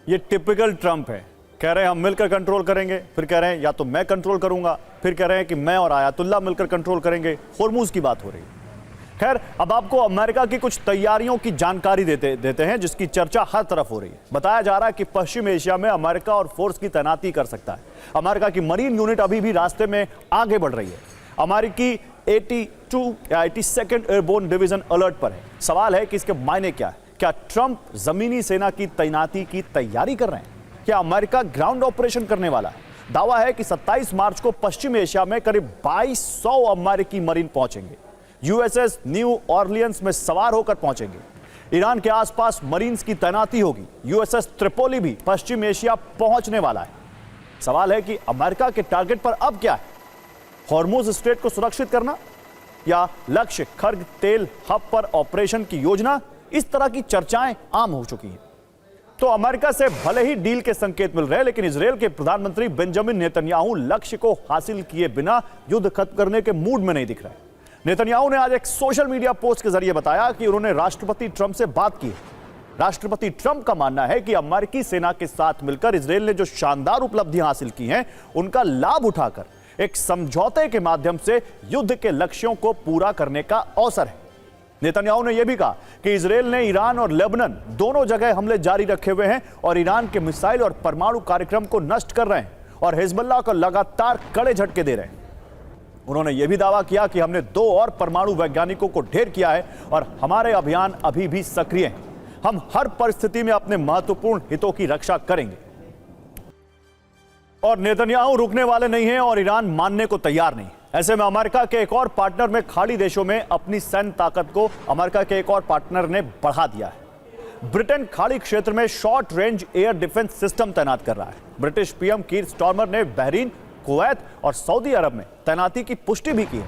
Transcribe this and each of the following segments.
ये typical Trump है। कह रहे हैं हम मिलकर कंट्रोल करेंगे, फिर कह रहे हैं या तो मैं कंट्रोल करूंगा, फिर कह रहे हैं कि मैं और आयतुल्ला मिलकर कंट्रोल करेंगे। होर्मुज की बात हो रही है। खैर, अब आपको अमेरिका की कुछ तैयारियों की जानकारी देते हैं जिसकी चर्चा हर तरफ हो रही है। बताया जा रहा है कि पश्चिम एशिया में अमेरिका और फोर्स की तैनाती कर सकता है। अमेरिका की मरीन यूनिट अभी भी रास्ते में आगे बढ़ रही है। अमेरिकी 82nd एयरबोर्न डिवीजन अलर्ट पर है। सवाल है कि इसके मायने क्या है। क्या ट्रंप जमीनी सेना की तैनाती की तैयारी कर रहे हैं? क्या अमेरिका ग्राउंड ऑपरेशन करने वाला है? दावा है कि 27 मार्च को पश्चिम एशिया में करीब 2200 अमेरिकी मरीन पहुंचेंगे। यूएसएस न्यू ऑरलियंस में सवार होकर पहुंचेंगे। ईरान के आसपास मरीन्स की तैनाती होगी। यूएसएस त्रिपोली भी पश्चिम एशिया पहुंचने वाला है। सवाल है कि अमेरिका के टारगेट पर अब क्या है? हॉर्मुज स्ट्रेट को सुरक्षित करना या लक्ष्य खर्ग तेल हब पर ऑपरेशन की योजना? इस तरह की चर्चाएं आम हो चुकी हैं। तो अमेरिका से भले ही डील के संकेत मिल रहे हैं, लेकिन इजरायल के प्रधानमंत्री बेंजामिन नेतन्याहू लक्ष्य को हासिल किए बिना युद्ध खत्म करने के मूड में नहीं दिख रहे। नेतन्याहू ने आज एक सोशल मीडिया पोस्ट के जरिए बताया कि उन्होंने राष्ट्रपति ट्रंप से बात की। राष्ट्रपति ट्रंप का मानना है कि अमेरिकी सेना के साथ मिलकर इजरायल ने जो शानदार उपलब्धियां हासिल की हैं, उनका लाभ उठाकर एक समझौते के माध्यम से युद्ध के लक्ष्यों को पूरा करने का अवसर है। नेतन्याहू ने यह भी कहा कि इजरायल ने ईरान और लेबनान दोनों जगह हमले जारी रखे हुए हैं और ईरान के मिसाइल और परमाणु कार्यक्रम को नष्ट कर रहे हैं और हिजबुल्लाह को लगातार कड़े झटके दे रहे हैं। उन्होंने यह भी दावा किया कि हमने 2 और परमाणु वैज्ञानिकों को ढेर किया है और हमारे अभियान अभी भी सक्रिय हैं। हम हर परिस्थिति में अपने महत्वपूर्ण हितों की रक्षा करेंगे। और नेतन्याहू रुकने वाले नहीं हैं और ईरान मानने को तैयार नहीं। ऐसे में अमेरिका के एक और पार्टनर में खाड़ी देशों में अपनी सैन्य ताकत को अमेरिका के एक और पार्टनर ने बढ़ा दिया है। ब्रिटेन खाड़ी क्षेत्र में short range air defence system तैनात कर रहा है। ब्रिटिश पीएम कीर स्टारमर ने बहरीन, कुवैत और सऊदी अरब में तैनाती की पुष्टि भी की है।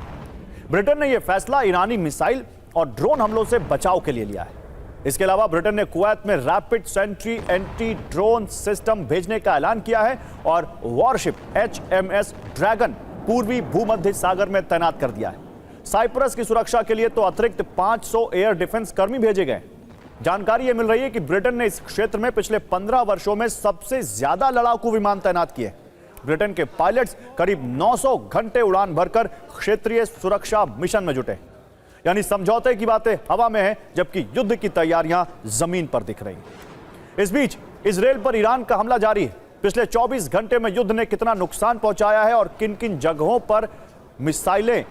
ब्रिटेन ने यह फैसला ईरानी मिसाइल और ड्रोन हमलों से बचाव के लिए लिया है। इसके अलावा ब्रिटेन ने कुवैत में rapid sentry anti drone system भेजने का ऐलान किया है और वॉरशिप HMS ड्रैगन पूर्वी भूमध्य सागर में तैनात कर दिया है। साइप्रस की सुरक्षा के लिए तो अतिरिक्त 500 एयर डिफेंस कर्मी भेजे गए। जानकारी यह मिल रही है कि ब्रिटेन ने इस क्षेत्र में पिछले 15 वर्षों में सबसे ज्यादा लड़ाकू विमान तैनात किए। ब्रिटेन के पायलट्स करीब 900 घंटे उड़ान भरकर क्षेत्रीय सुरक्षा मिशन में जुटे। यानी समझौते की बातें हवा में है, जबकि युद्ध की तैयारियां जमीन पर दिख रही हैं। इस बीच इजरायल पर ईरान का हमला जारी है। पिछले 24 घंटे में युद्ध ने कितना नुकसान पहुंचाया है और किन किन जगहों पर मिसाइलें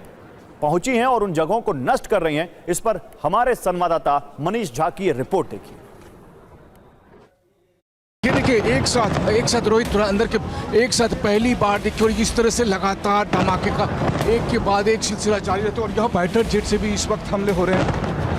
पहुंची हैं और उन जगहों को नष्ट कर रही हैं, इस पर हमारे संवाददाता मनीष झा की रिपोर्ट देखिए। देखिए एक साथ रोहित थोड़ा अंदर के एक साथ पहली बार देखिए और इस तरह से लगातार धमाके का एक के बाद एक सिलसिला जारी रहता है और यहाँ फाइटर जेट से भी इस वक्त हमले हो रहे हैं।